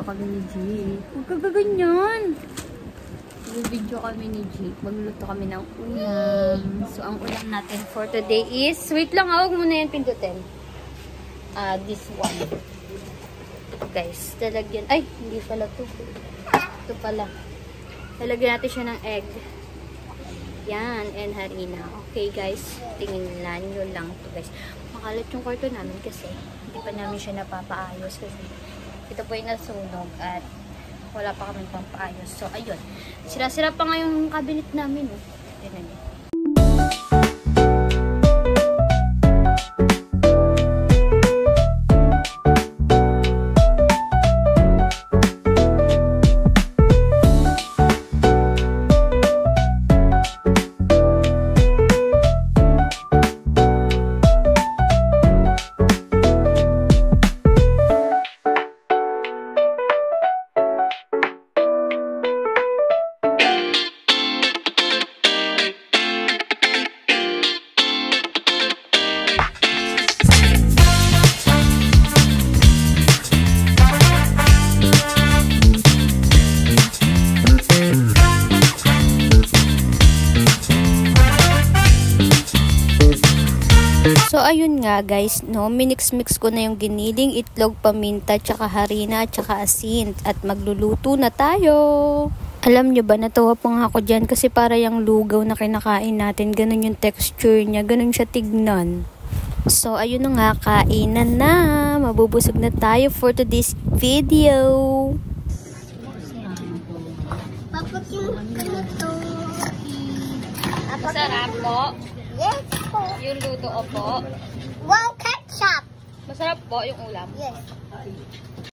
kami ni Jake. Huwag ka gaganyan. Video kami ni Jake. Magluluto kami ng ulam. So, ang ulam natin for today is... Wait lang, huwag muna yan pindutin. This one. Guys, talagyan... Ay, hindi pala ito. Ito pala. Talagyan natin siya ng egg. Yan, and harina. Okay, guys. Tingnan nyo lang ito, guys. Makalat yung kwarto namin kasi hindi pa namin siya napapaayos kasi ito po yung nasunog at wala pa kami pang paayos. So, ayun. Sira-sira pa nga yung cabinet namin. Oh. Tignan nyo. So, ayun nga guys, no, minix-mix ko na yung giniling, itlog, paminta, tsaka harina, tsaka asin. At magluluto na tayo. Alam nyo ba, natuwa pa nga ako dyan kasi para yung lugaw na kinakain natin, ganun yung texture niya, ganun siya tignan. So, ayun na nga, kainan na. Mabubusog na tayo for today's video. Masarap po. Yes po. Yung luto po. Wow, ketchup. Masarap po yung ulam. Yes.